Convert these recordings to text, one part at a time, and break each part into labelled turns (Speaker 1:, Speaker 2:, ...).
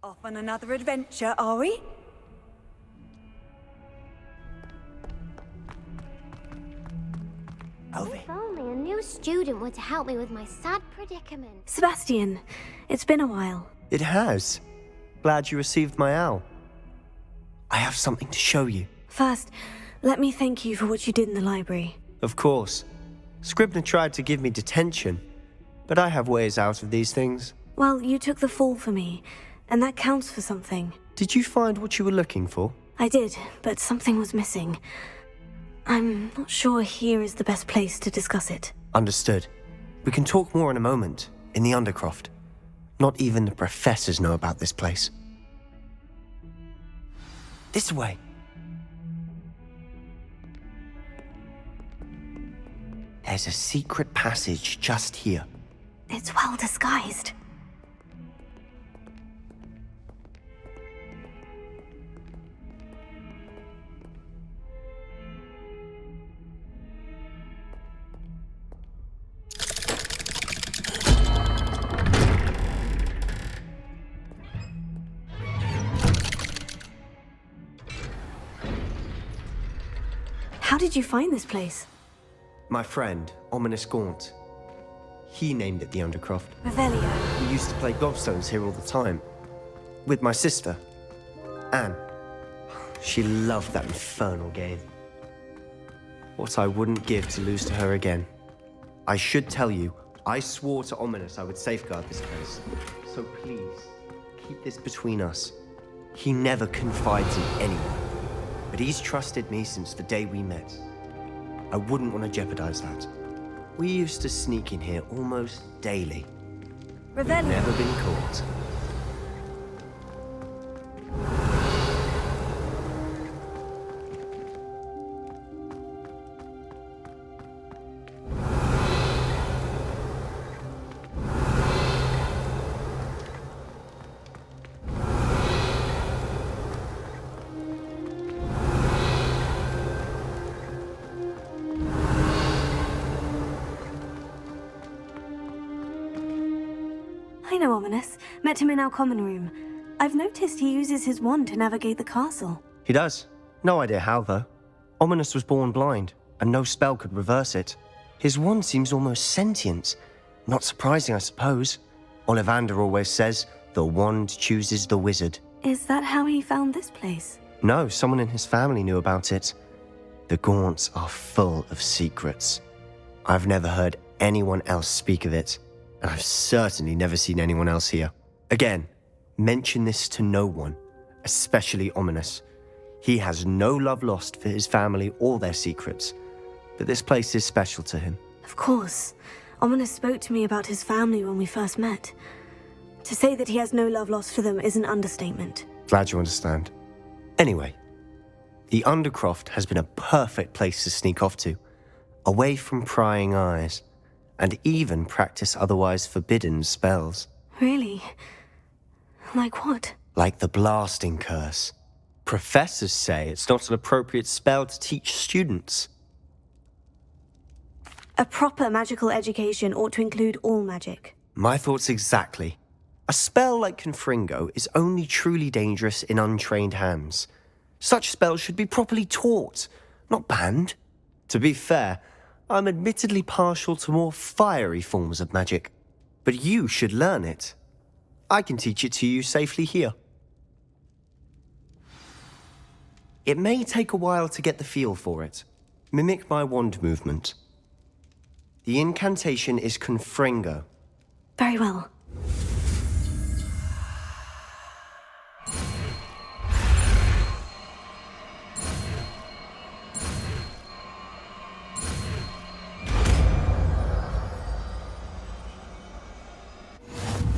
Speaker 1: Off on another adventure, are we?
Speaker 2: If only a new student were to help me with my sad predicament.
Speaker 3: Sebastian, it's been a while.
Speaker 4: It has. Glad you received my owl. I have something to show you.
Speaker 3: First, let me thank you for what you did in the library.
Speaker 4: Of course. Scribner tried to give me detention, but I have ways out of these things.
Speaker 3: Well, you took the fall for me, and that counts for something.
Speaker 4: Did you find what you were looking for?
Speaker 3: I did, but something was missing. I'm not sure here is the best place to discuss it.
Speaker 4: Understood. We can talk more in a moment, in the Undercroft. Not even the professors know about this place. This way. There's a secret passage just here.
Speaker 3: It's well disguised. How did you find this place?
Speaker 4: My friend, Ominous Gaunt. He named it the Undercroft.
Speaker 3: Revelio.
Speaker 4: We used to play gobstones here all the time. With my sister, Anne. She loved that infernal game. What I wouldn't give to lose to her again. I should tell you, I swore to Ominous I would safeguard this place. So please, keep this between us. He never confides in anyone. But he's trusted me since the day we met. I wouldn't want to jeopardize that. We used to sneak in here almost daily.
Speaker 3: Revelio.
Speaker 4: Never been caught.
Speaker 3: I know Ominous. Met him in our common room. I've noticed he uses his wand to navigate the castle.
Speaker 4: He does. No idea how, though. Ominous was born blind, and no spell could reverse it. His wand seems almost sentient. Not surprising, I suppose. Ollivander always says, the wand chooses the wizard.
Speaker 3: Is that how he found this place?
Speaker 4: No, someone in his family knew about it. The Gaunts are full of secrets. I've never heard anyone else speak of it, and I've certainly never seen anyone else here. Again, mention this to no one, especially Ominous. He has no love lost for his family or their secrets, but this place is special to him.
Speaker 3: Of course. Ominous spoke to me about his family when we first met. To say that he has no love lost for them is an understatement.
Speaker 4: Glad you understand. Anyway, the Undercroft has been a perfect place to sneak off to, away from prying eyes, and even practice otherwise forbidden spells.
Speaker 3: Really? Like what?
Speaker 4: Like the blasting curse. Professors say it's not an appropriate spell to teach students.
Speaker 3: A proper magical education ought to include all magic.
Speaker 4: My thoughts exactly. A spell like Confringo is only truly dangerous in untrained hands. Such spells should be properly taught, not banned. To be fair, I'm admittedly partial to more fiery forms of magic, but you should learn it. I can teach it to you safely here. It may take a while to get the feel for it. Mimic my wand movement. The incantation is Confringo.
Speaker 3: Very well.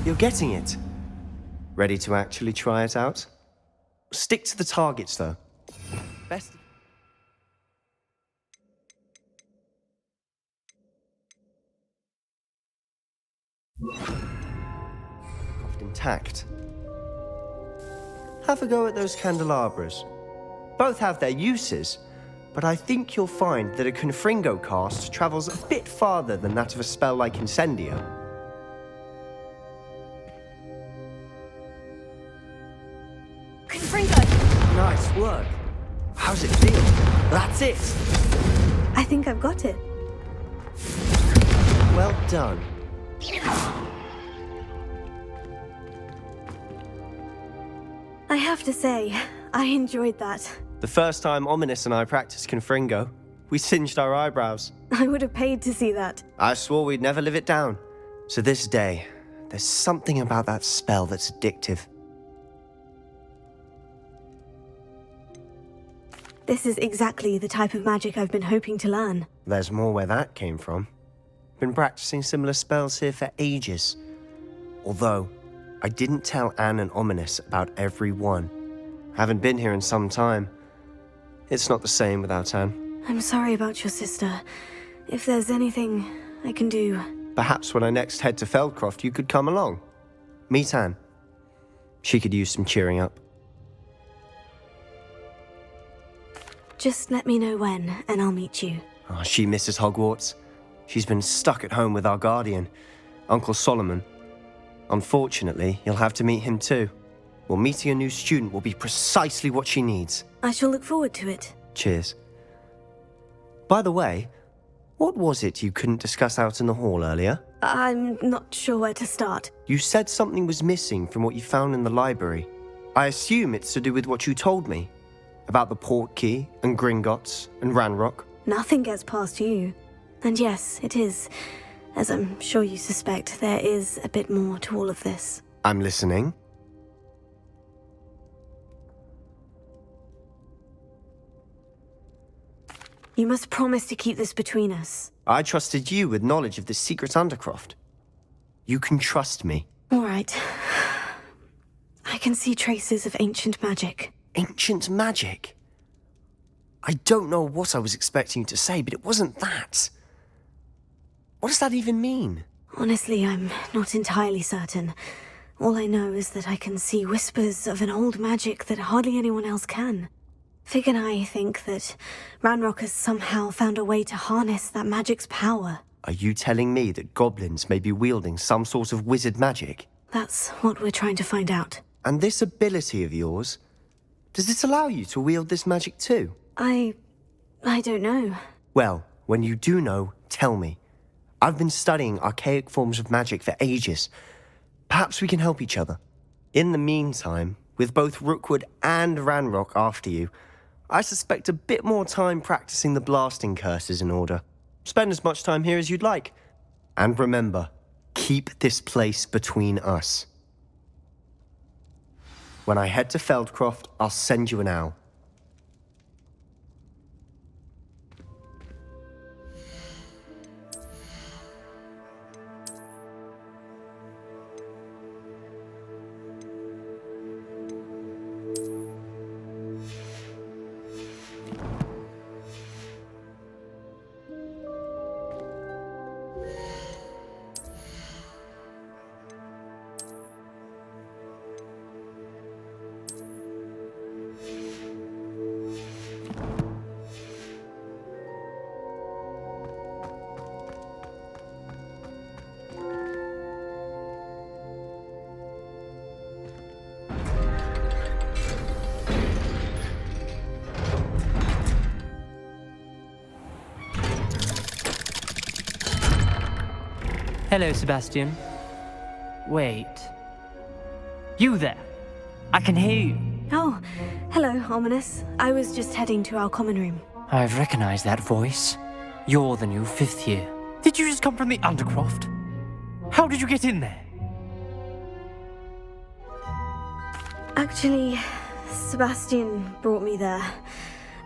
Speaker 4: You're getting it. Ready to actually try it out? Stick to the targets, though. Best. Often intact. Have a go at those candelabras. Both have their uses, but I think you'll find that a Confringo cast travels a bit farther than that of a spell like Incendio. Nice work. How's it feel? That's it.
Speaker 3: I think I've got it.
Speaker 4: Well done.
Speaker 3: I have to say, I enjoyed that.
Speaker 4: The first time Ominous and I practiced Confringo, we singed our eyebrows.
Speaker 3: I would have paid to see that.
Speaker 4: I swore we'd never live it down. To this day, there's something about that spell that's addictive.
Speaker 3: This is exactly the type of magic I've been hoping to learn.
Speaker 4: There's more where that came from. Been practicing similar spells here for ages. Although, I didn't tell Anne and Ominous about every one. Haven't been here in some time. It's not the same without Anne.
Speaker 3: I'm sorry about your sister. If there's anything I can do...
Speaker 4: Perhaps when I next head to Feldcroft, you could come along. Meet Anne. She could use some cheering up.
Speaker 3: Just let me know when, and I'll meet you.
Speaker 4: Oh, she misses Hogwarts. She's been stuck at home with our guardian, Uncle Solomon. Unfortunately, you'll have to meet him too. Well, meeting a new student will be precisely what she needs.
Speaker 3: I shall look forward to it.
Speaker 4: Cheers. By the way, what was it you couldn't discuss out in the hall earlier?
Speaker 3: I'm not sure where to start.
Speaker 4: You said something was missing from what you found in the library. I assume it's to do with what you told me. About the Portkey, and Gringotts, and Ranrock.
Speaker 3: Nothing gets past you. And yes, it is. As I'm sure you suspect, there is a bit more to all of this.
Speaker 4: I'm listening.
Speaker 3: You must promise to keep this between us.
Speaker 4: I trusted you with knowledge of the secret Undercroft. You can trust me.
Speaker 3: All right. I can see traces of ancient magic.
Speaker 4: Ancient magic? I don't know what I was expecting you to say, but it wasn't that. What does that even mean?
Speaker 3: Honestly, I'm not entirely certain. All I know is that I can see whispers of an old magic that hardly anyone else can. Fig and I think that Ranrock has somehow found a way to harness that magic's power.
Speaker 4: Are you telling me that goblins may be wielding some sort of wizard magic?
Speaker 3: That's what we're trying to find out.
Speaker 4: And this ability of yours, does it allow you to wield this magic too?
Speaker 3: I don't know.
Speaker 4: Well, when you do know, tell me. I've been studying archaic forms of magic for ages. Perhaps we can help each other. In the meantime, with both Rookwood and Ranrock after you, I suspect a bit more time practicing the blasting curse is in order. Spend as much time here as you'd like. And remember, keep this place between us. When I head to Feldcroft, I'll send you an owl.
Speaker 5: Hello, Sebastian. Wait. You there? I can hear you.
Speaker 3: Oh, hello, Ominous. I was just heading to our common room.
Speaker 5: I've recognized that voice. You're the new 5th year. Did you just come from the Undercroft? How did you get in there?
Speaker 3: Actually, Sebastian brought me there.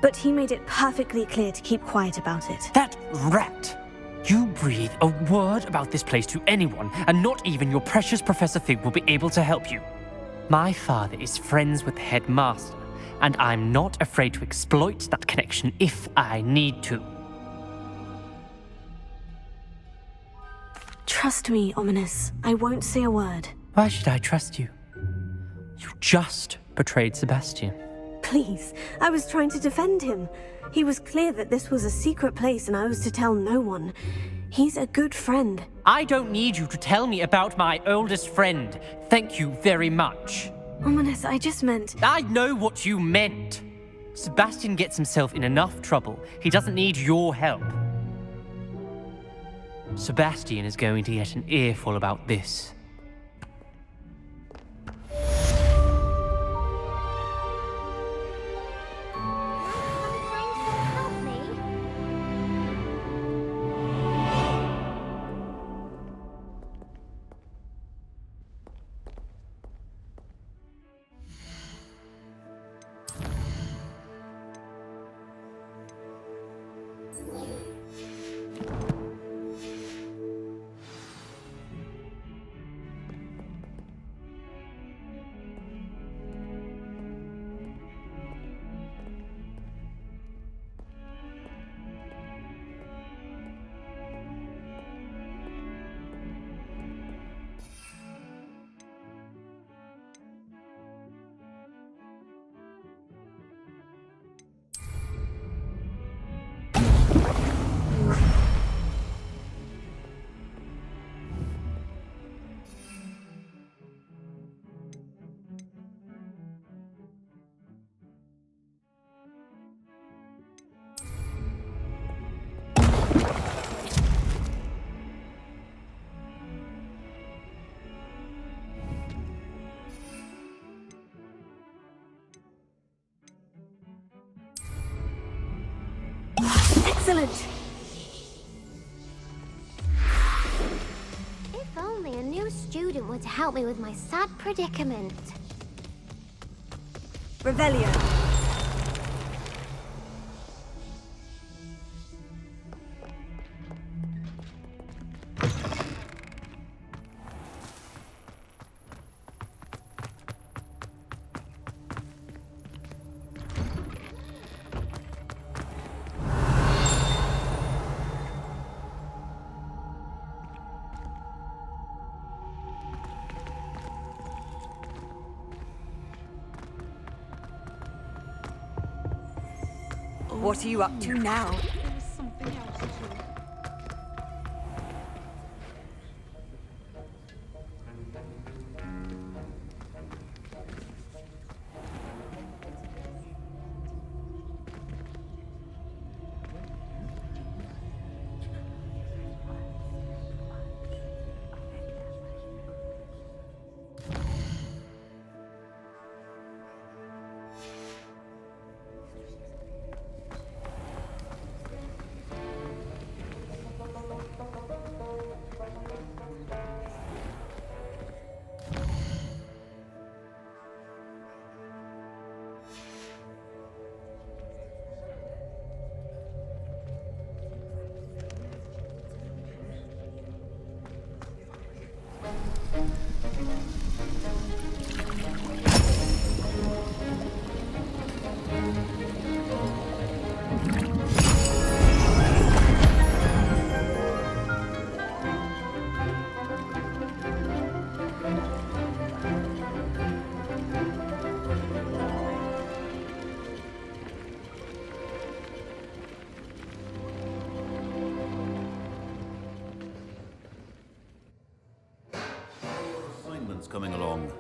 Speaker 3: But he made it perfectly clear to keep quiet about it.
Speaker 5: That rat! You breathe a word about this place to anyone, and not even your precious Professor Fig will be able to help you. My father is friends with the headmaster, and I'm not afraid to exploit that connection if I need to.
Speaker 3: Trust me, Ominous. I won't say a word.
Speaker 5: Why should I trust you? You just betrayed Sebastian.
Speaker 3: Please, I was trying to defend him. He was clear that this was a secret place and I was to tell no one. He's a good friend.
Speaker 5: I don't need you to tell me about my oldest friend. Thank you very much.
Speaker 3: Ominous, I just meant...
Speaker 5: I know what you meant. Sebastian gets himself in enough trouble. He doesn't need your help. Sebastian is going to get an earful about this.
Speaker 2: Help me.
Speaker 3: Excellent!
Speaker 2: If only a new student were to help me with my sad predicament.
Speaker 1: Revelio. What are you up to now?
Speaker 6: Coming along.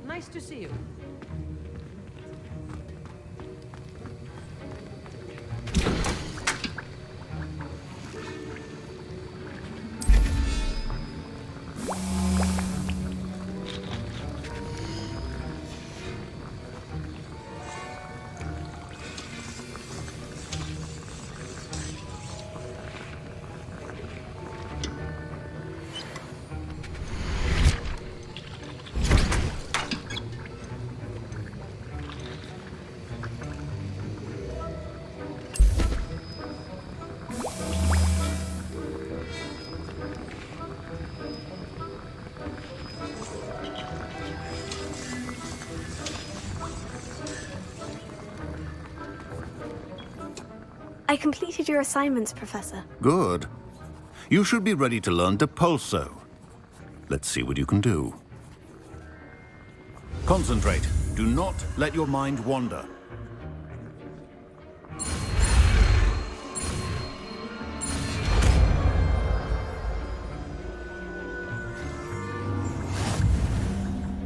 Speaker 7: Nice to see you.
Speaker 3: I completed your assignments, Professor.
Speaker 6: Good. You should be ready to learn Depulso. Let's see what you can do. Concentrate. Do not let your mind wander.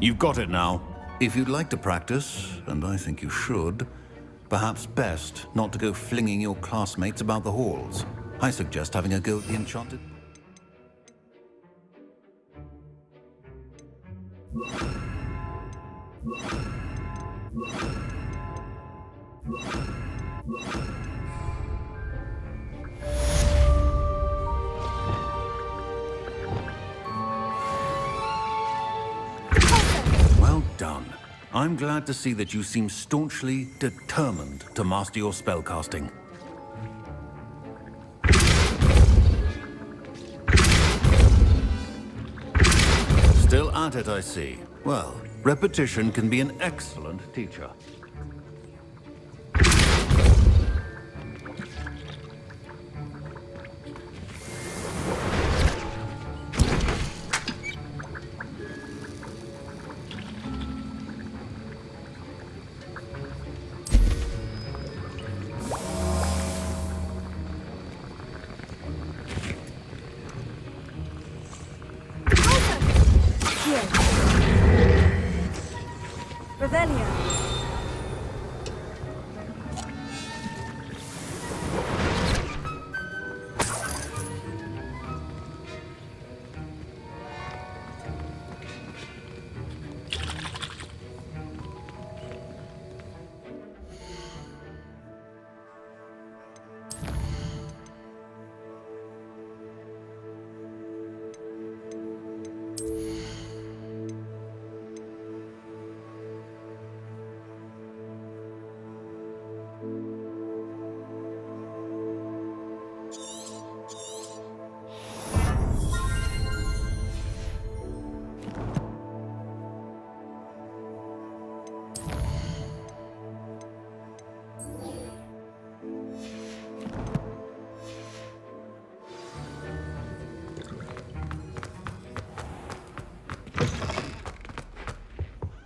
Speaker 6: You've got it now. If you'd like to practice, and I think you should, perhaps best not to go flinging your classmates about the halls. I suggest having a go at the enchanted... Well done. I'm glad to see that you seem staunchly determined to master your spellcasting. Still at it, I see. Well, repetition can be an excellent teacher.
Speaker 3: Revelio.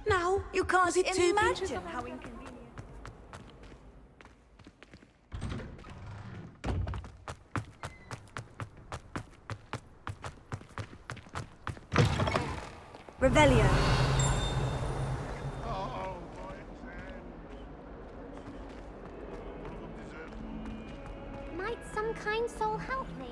Speaker 1: Now, you can't
Speaker 7: it too
Speaker 1: imagine how inconvenient.
Speaker 3: Revelio.
Speaker 2: Might some kind soul help me?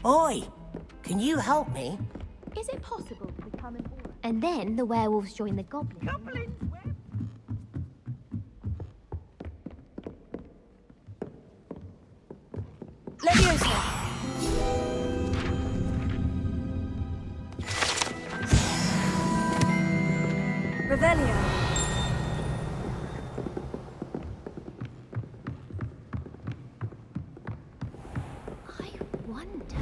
Speaker 8: Oi! Can you help me?
Speaker 2: Is it possible to become an aura? And then the werewolves join the goblins.
Speaker 1: Leviosa.
Speaker 3: Revelio.
Speaker 2: I wonder.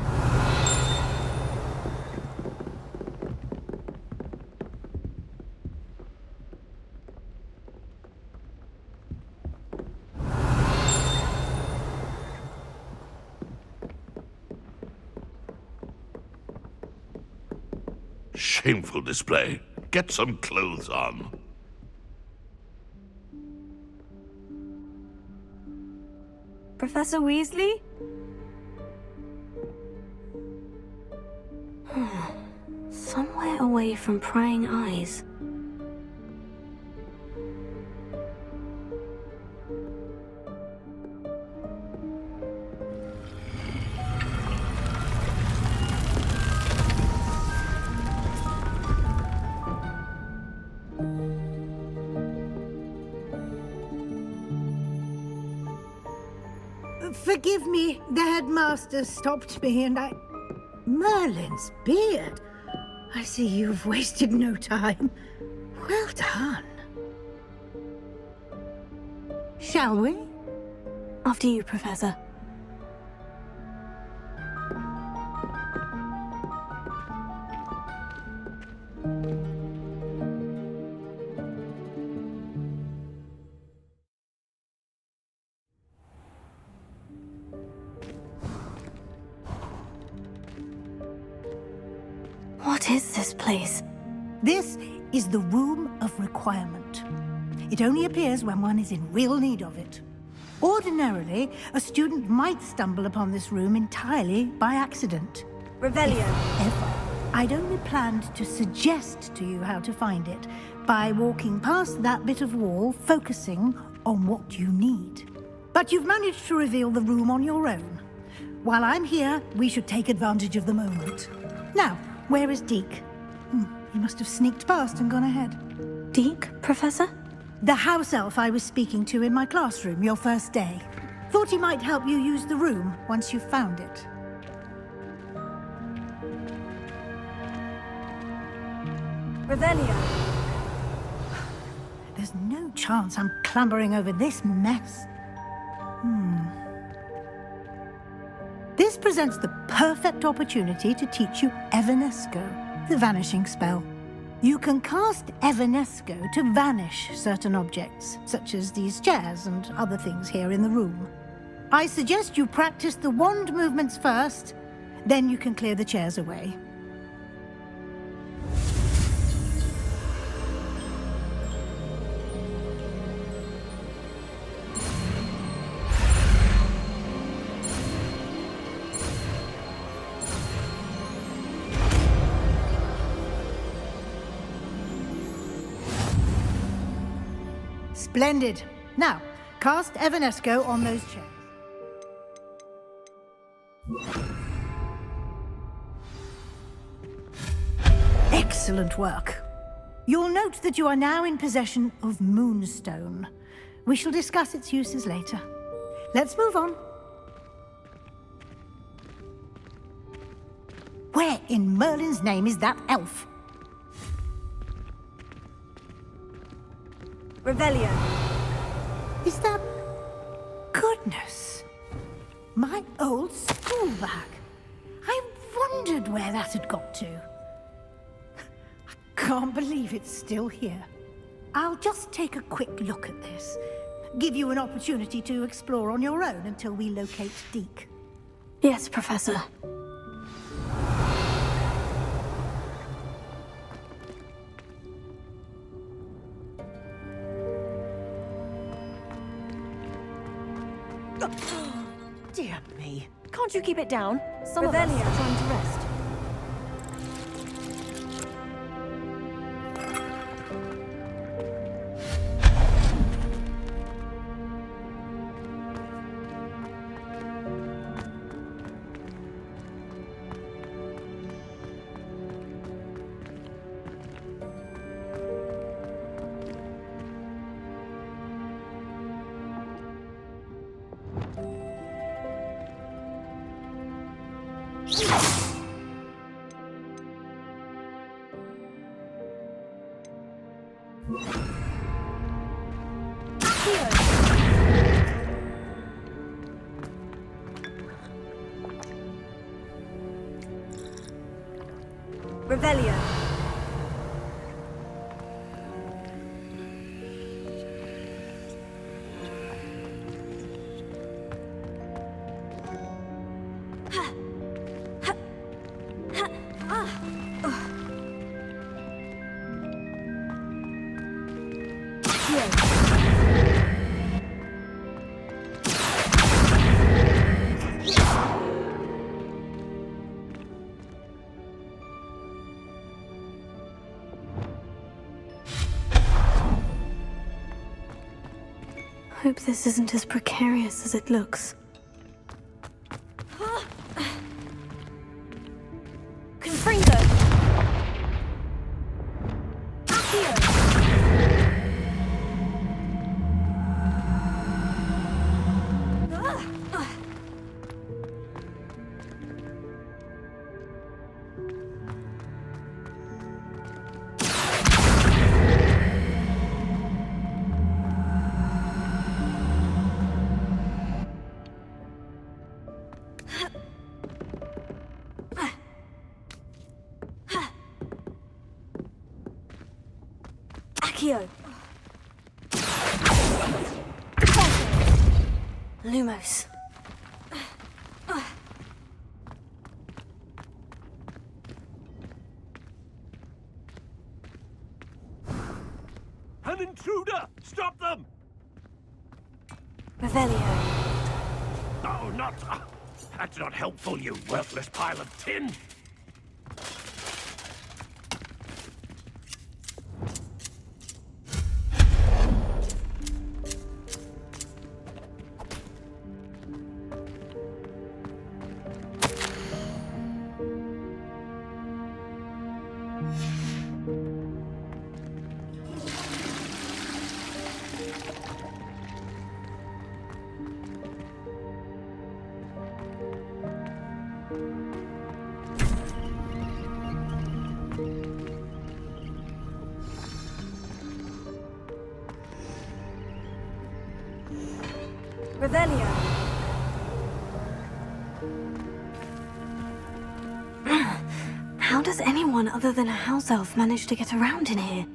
Speaker 9: Shameful display. Get some clothes on.
Speaker 3: Professor Weasley? Somewhere away from prying eyes.
Speaker 10: Forgive me, the headmaster stopped me and I... Merlin's beard. I see you've wasted no time. Well done. Shall we?
Speaker 3: After you, Professor. What is this place?
Speaker 10: This is the Room of Requirement. It only appears when one is in real need of it. Ordinarily, a student might stumble upon this room entirely by accident.
Speaker 1: Revelio.
Speaker 10: However, I'd only planned to suggest to you how to find it by walking past that bit of wall, focusing on what you need. But you've managed to reveal the room on your own. While I'm here, we should take advantage of the moment. Now, where is Deke? He must have sneaked past and gone ahead.
Speaker 3: Deke, Professor?
Speaker 10: The house elf I was speaking to in my classroom your first day. Thought he might help you use the room once you found it.
Speaker 1: Revelio.
Speaker 10: There's no chance I'm clambering over this mess. This presents the perfect opportunity to teach you Evanesco, the vanishing spell. You can cast Evanesco to vanish certain objects, such as these chairs and other things here in the room. I suggest you practice the wand movements first, then you can clear the chairs away. Splendid. Now, cast Evanesco on those chairs. Excellent work. You'll note that you are now in possession of Moonstone. We shall discuss its uses later. Let's move on. Where in Merlin's name is that elf?
Speaker 1: Revelio.
Speaker 10: Is that... Goodness. My old school bag. I wondered where that had got to. I can't believe it's still here. I'll just take a quick look at this. Give you an opportunity to explore on your own until we locate Deke.
Speaker 3: Yes, Professor.
Speaker 7: Dear me. Can't you keep it down? Some of us
Speaker 1: Revelio.
Speaker 7: are trying to rest.
Speaker 1: Revelio.
Speaker 3: Hope this isn't as precarious as it looks.
Speaker 1: Confringo. Accio.
Speaker 3: Lumos.
Speaker 9: An intruder! Stop them!
Speaker 3: Revelio.
Speaker 9: No, not... that's not helpful, you worthless pile of tin!
Speaker 1: Revelio.
Speaker 3: How does anyone other than a house elf manage to get around in here?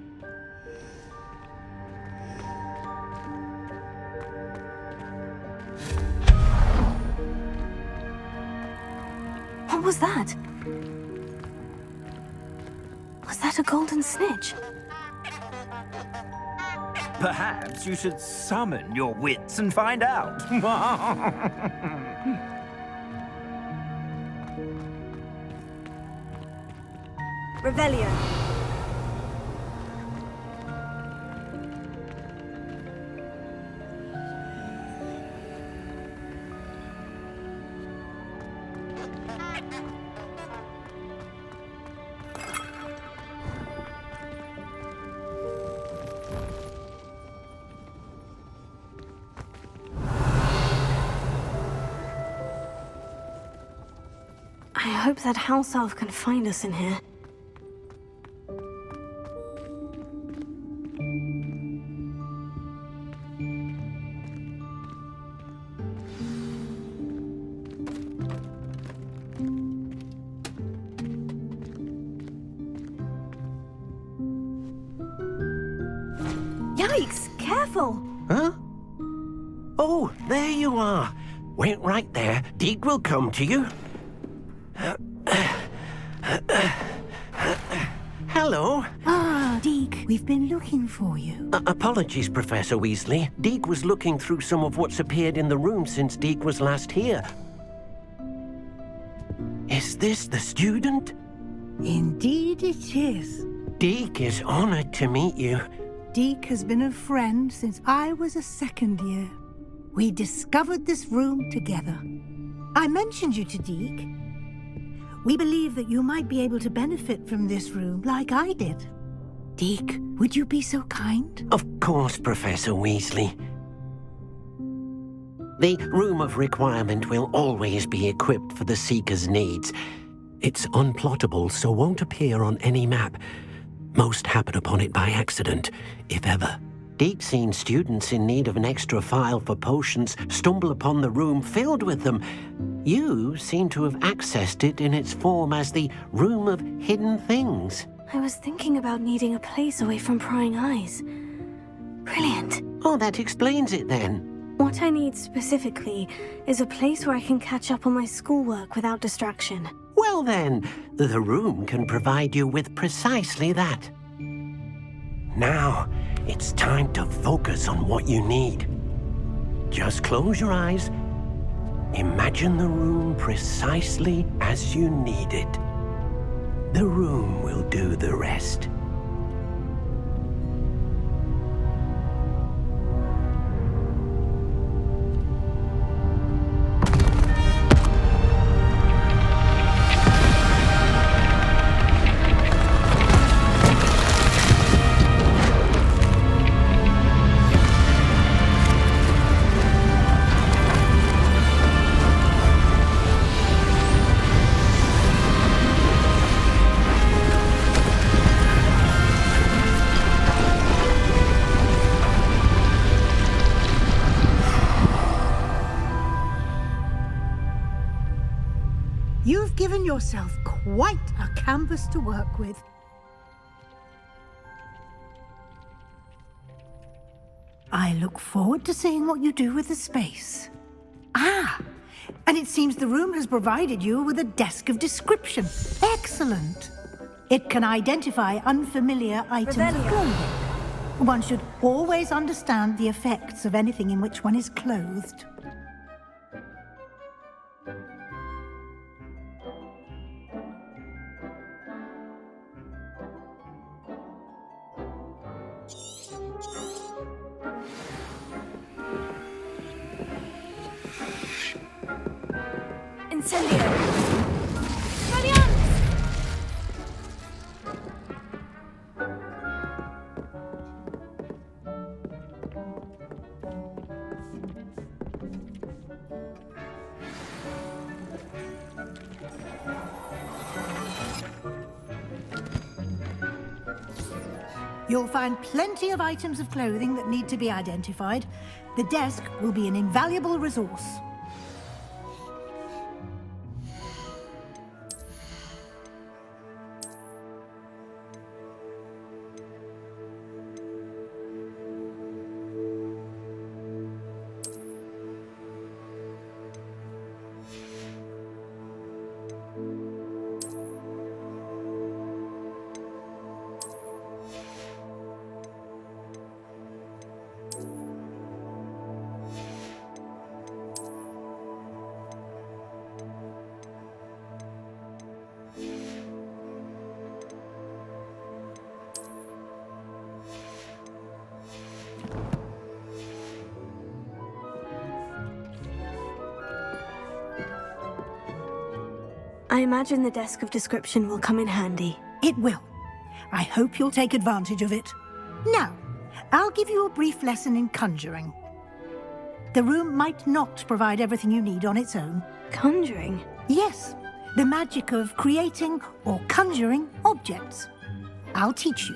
Speaker 3: What was that? Was that a golden snitch?
Speaker 11: Perhaps you should summon your wits and find out.
Speaker 1: Revelio.
Speaker 3: I hope that house elf can find us in here.
Speaker 1: Yikes! Careful!
Speaker 12: Huh? Oh, there you are. Wait right there. Deke will come to you. Hello.
Speaker 10: Ah, Deke, we've been looking for you.
Speaker 12: Apologies, Professor Weasley. Deke was looking through some of what's appeared in the room since Deke was last here. Is this the student?
Speaker 10: Indeed it is.
Speaker 12: Deke is honored to meet you.
Speaker 10: Deke has been a friend since I was a second year. We discovered this room together. I mentioned you to Deke. We believe that you might be able to benefit from this room like I did. Deke, would you be so kind?
Speaker 12: Of course, Professor Weasley. The Room of Requirement will always be equipped for the Seeker's needs. It's unplottable, so won't appear on any map. Most happen upon it by accident, if ever. Deke's seen students in need of an extra file for potions stumble upon the room filled with them. You seem to have accessed it in its form as the Room of Hidden Things.
Speaker 3: I was thinking about needing a place away from prying eyes. Brilliant.
Speaker 12: Oh, that explains it then.
Speaker 3: What I need specifically is a place where I can catch up on my schoolwork without distraction.
Speaker 12: Well then, the room can provide you with precisely that. Now, it's time to focus on what you need. Just close your eyes. Imagine the room precisely as you need it. The room will do the rest.
Speaker 10: You've given yourself quite a canvas to work with. I look forward to seeing what you do with the space. Ah, and it seems the room has provided you with a desk of description. Excellent. It can identify unfamiliar items of clothing. One should always understand the effects of anything in which one is clothed.
Speaker 1: Incendio!
Speaker 10: You'll find plenty of items of clothing that need to be identified. The desk will be an invaluable resource.
Speaker 3: I imagine the desk of description will come in handy.
Speaker 10: It will. I hope you'll take advantage of it. Now, I'll give you a brief lesson in conjuring. The room might not provide everything you need on its own.
Speaker 3: Conjuring?
Speaker 10: Yes, the magic of creating or conjuring objects. I'll teach you.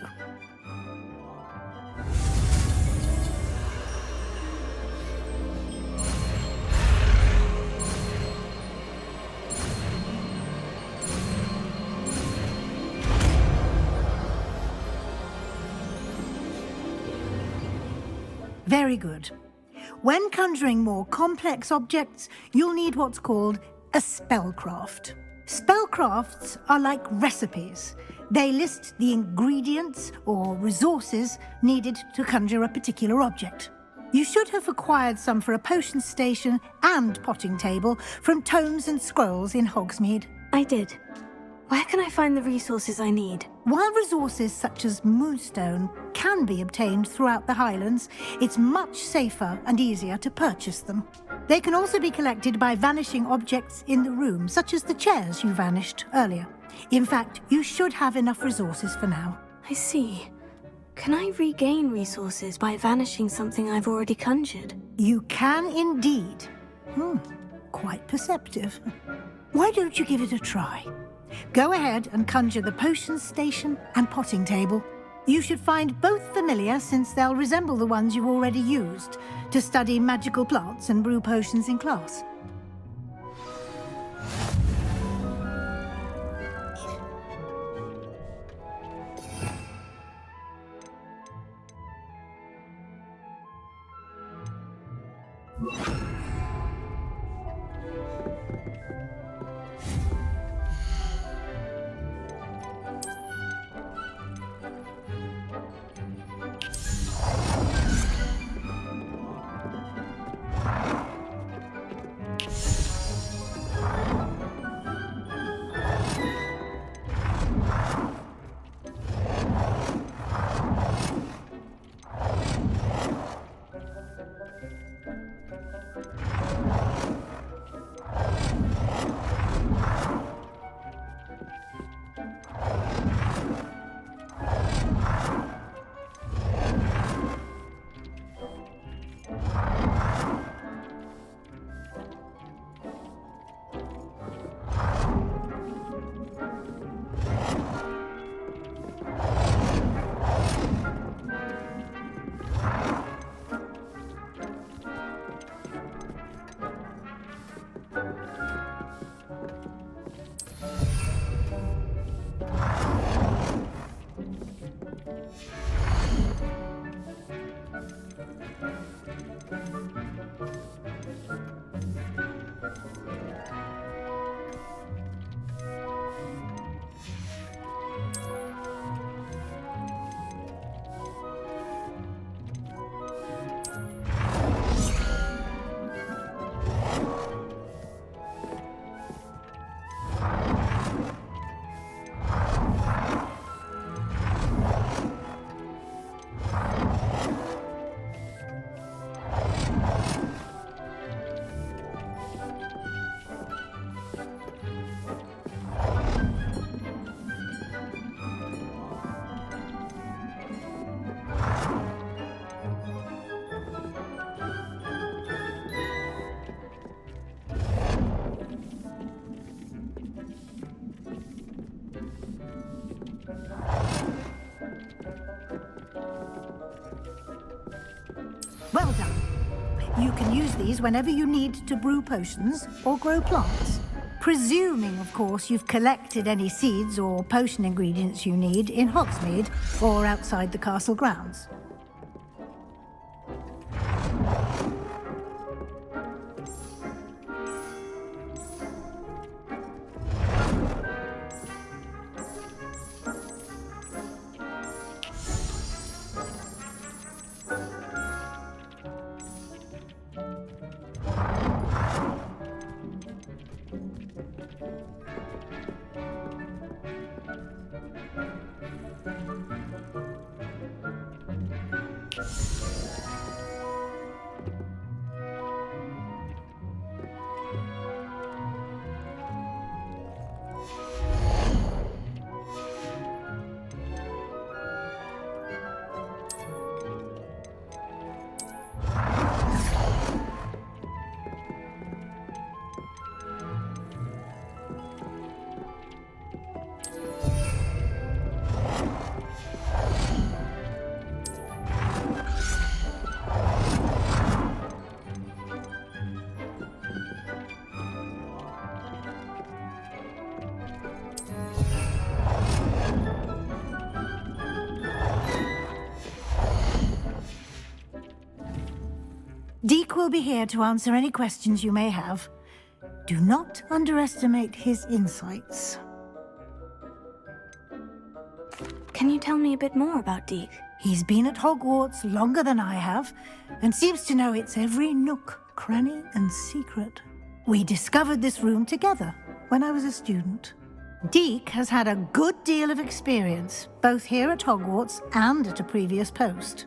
Speaker 10: Very good. When conjuring more complex objects, you'll need what's called a spellcraft. Spellcrafts are like recipes. They list the ingredients or resources needed to conjure a particular object. You should have acquired some for a potion station and potting table from tomes and scrolls in Hogsmeade.
Speaker 3: I did. Where can I find the resources I need?
Speaker 10: While resources such as moonstone can be obtained throughout the Highlands, it's much safer and easier to purchase them. They can also be collected by vanishing objects in the room, such as the chairs you vanished earlier. In fact, you should have enough resources for now.
Speaker 3: I see. Can I regain resources by vanishing something I've already conjured?
Speaker 10: You can indeed. Quite perceptive. Why don't you give it a try? Go ahead and conjure the potion station and potting table. You should find both familiar, since they'll resemble the ones you already used to study magical plants and brew potions in class. You can use these whenever you need to brew potions or grow plants. Presuming, of course, you've collected any seeds or potion ingredients you need in Hogsmeade or outside the castle grounds. Deke will be here to answer any questions you may have. Do not underestimate his insights.
Speaker 3: Can you tell me a bit more about Deke?
Speaker 10: He's been at Hogwarts longer than I have, and seems to know its every nook, cranny, and secret. We discovered this room together when I was a student. Deke has had a good deal of experience, both here at Hogwarts and at a previous post.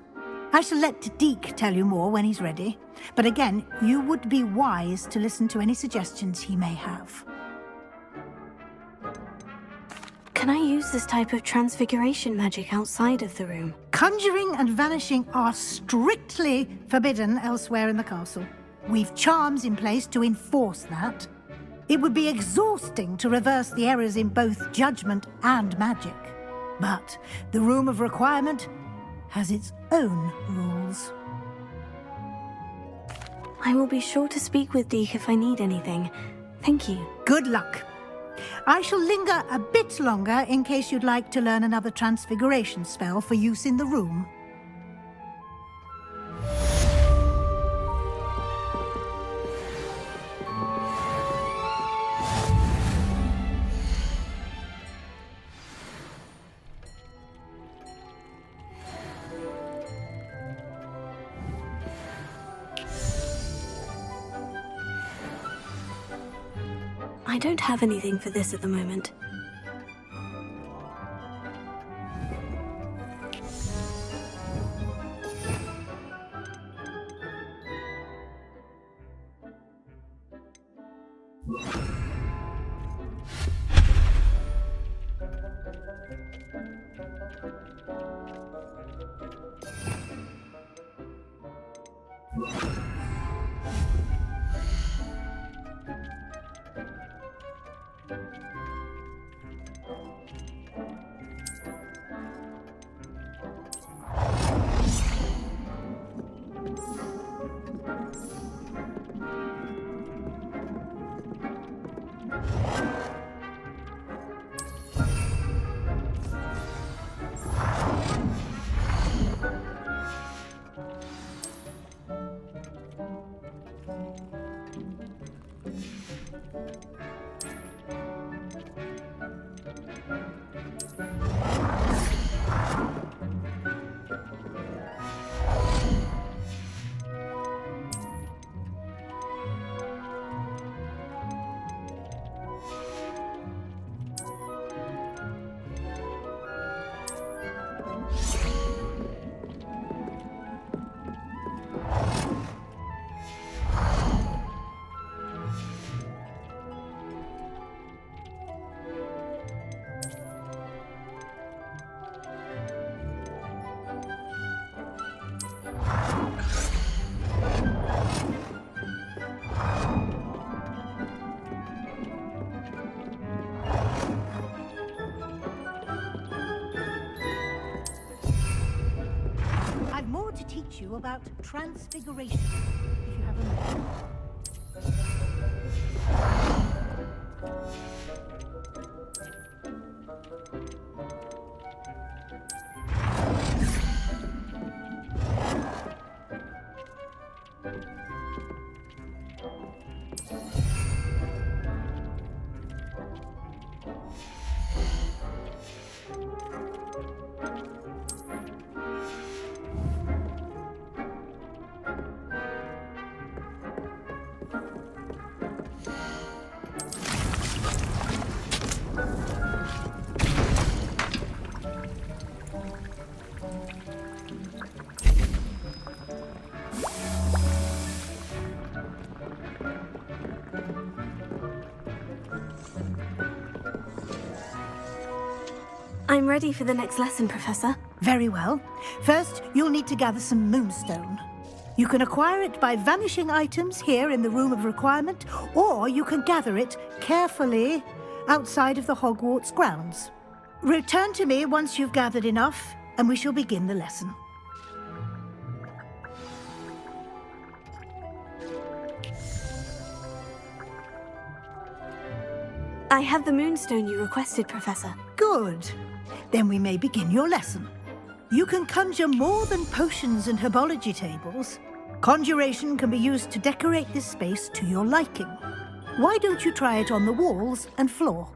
Speaker 10: I shall let Deke tell you more when he's ready, but again, you would be wise to listen to any suggestions he may have.
Speaker 3: Can I use this type of transfiguration magic outside of the room?
Speaker 10: Conjuring and vanishing are strictly forbidden elsewhere in the castle. We've charms in place to enforce that. It would be exhausting to reverse the errors in both judgment and magic. But the Room of Requirement has its own rules.
Speaker 3: I will be sure to speak with Deke if I need anything. Thank you.
Speaker 10: Good luck. I shall linger a bit longer in case you'd like to learn another transfiguration spell for use in the room.
Speaker 3: I don't have anything for this at the moment.
Speaker 10: teach you about transfiguration, if you have a moment.
Speaker 3: I'm ready for the next lesson, Professor.
Speaker 10: Very well. First, you'll need to gather some moonstone. You can acquire it by vanishing items here in the Room of Requirement, or you can gather it carefully outside of the Hogwarts grounds. Return to me once you've gathered enough, and we shall begin the lesson.
Speaker 3: I have the moonstone you requested, Professor.
Speaker 10: Good. Then we may begin your lesson. You can conjure more than potions and herbology tables. Conjuration can be used to decorate this space to your liking. Why don't you try it on the walls and floor?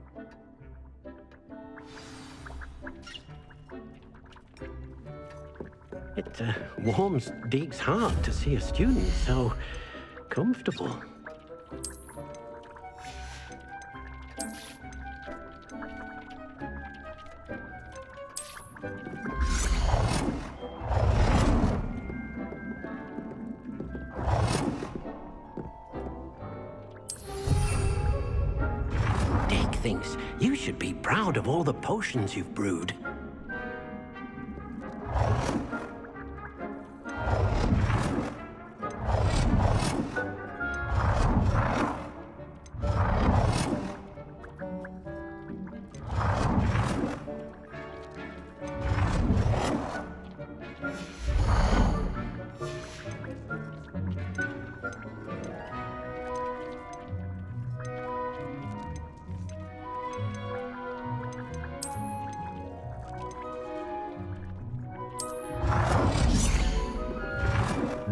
Speaker 12: It warms Deek's heart to see a student so comfortable. Deek thinks you should be proud of all the potions you've brewed.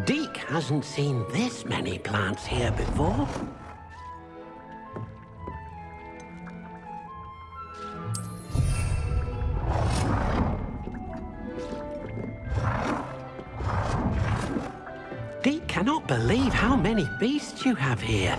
Speaker 12: Deek hasn't seen this many plants here before. Deek cannot believe how many beasts you have here.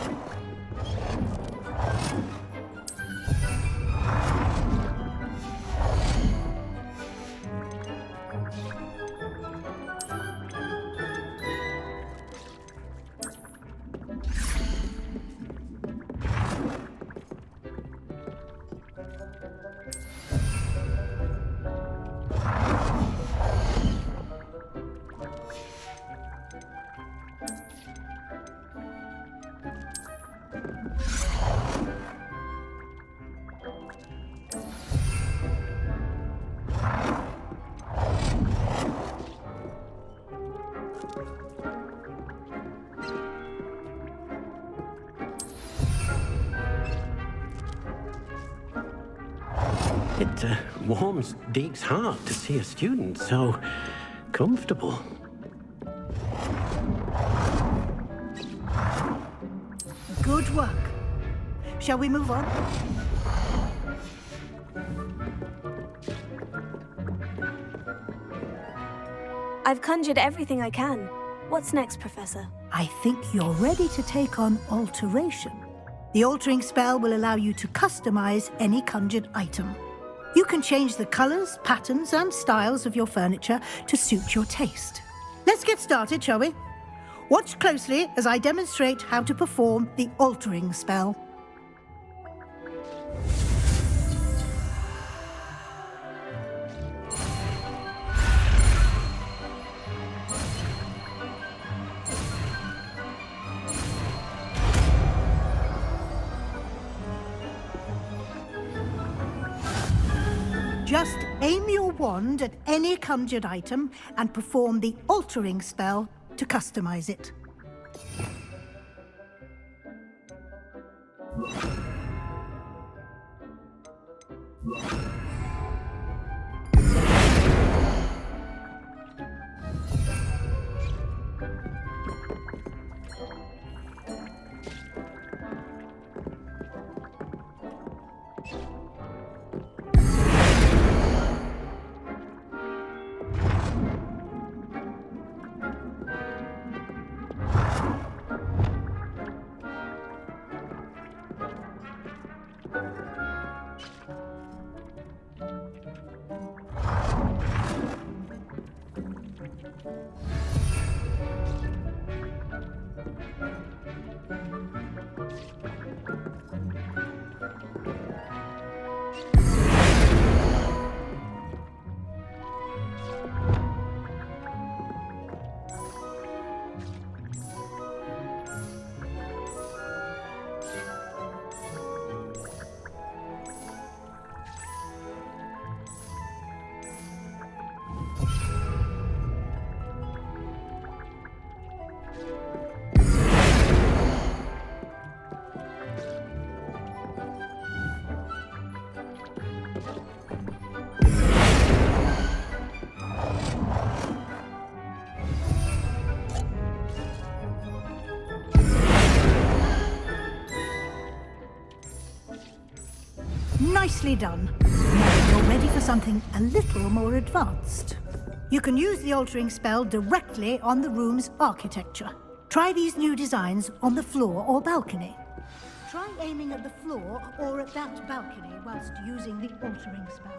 Speaker 12: It warms Deek's heart to see a student so comfortable.
Speaker 10: Good work. Shall we move on?
Speaker 3: I've conjured everything I can. What's next, Professor?
Speaker 10: I think you're ready to take on alteration. The altering spell will allow you to customize any conjured item. You can change the colors, patterns, and styles of your furniture to suit your taste. Let's get started, shall we? Watch closely as I demonstrate how to perform the altering spell. Just aim your wand at any conjured item and perform the altering spell to customize it. Nicely done. Now you're ready for something a little more advanced. You can use the altering spell directly on the room's architecture. Try these new designs on the floor or balcony. Try aiming at the floor or at that balcony whilst using the altering spell.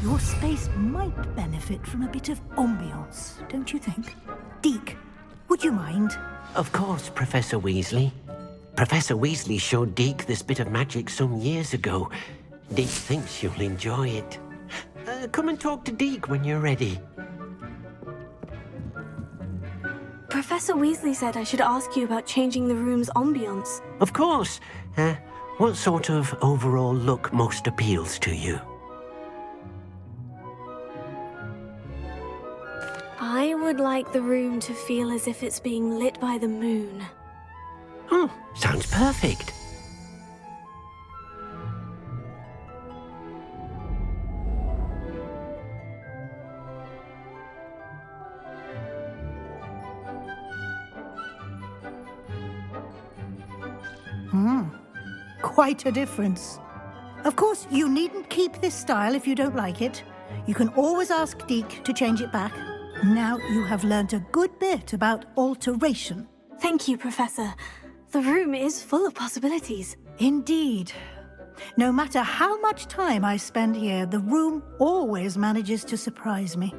Speaker 10: Your space might benefit from a bit of ambiance, don't you think? Deke, would you mind?
Speaker 12: Of course, Professor Weasley. Professor Weasley showed Deke this bit of magic some years ago. Deke thinks you'll enjoy it. Come and talk to Deke when you're ready.
Speaker 3: Professor Weasley said I should ask you about changing the room's ambiance.
Speaker 12: Of course. What sort of overall look most appeals to you?
Speaker 3: I would like the room to feel as if it's being lit by the moon.
Speaker 12: Oh, sounds perfect.
Speaker 10: Quite a difference. Of course, you needn't keep this style if you don't like it. You can always ask Deke to change it back. Now you have learnt a good bit about alteration.
Speaker 3: Thank you, Professor. The room is full of possibilities.
Speaker 10: Indeed. No matter how much time I spend here, the room always manages to surprise me.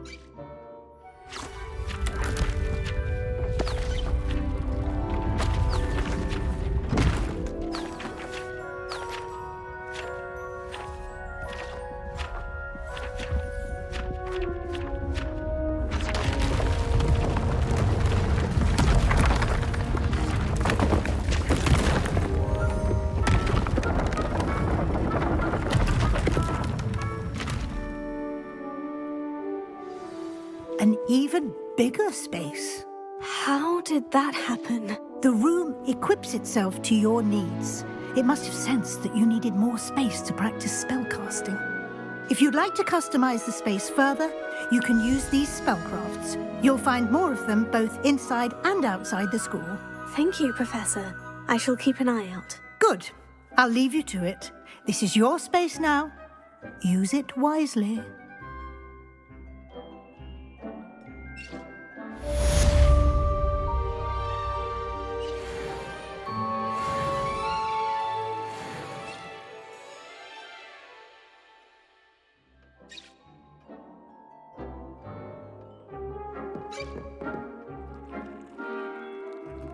Speaker 10: An even bigger space.
Speaker 3: How did that happen?
Speaker 10: The room equips itself to your needs. It must have sensed that you needed more space to practice spellcasting. If you'd like to customize the space further, you can use these spellcrafts. You'll find more of them both inside and outside the school.
Speaker 3: Thank you, Professor. I shall keep an eye out.
Speaker 10: Good. I'll leave you to it. This is your space now. Use it wisely.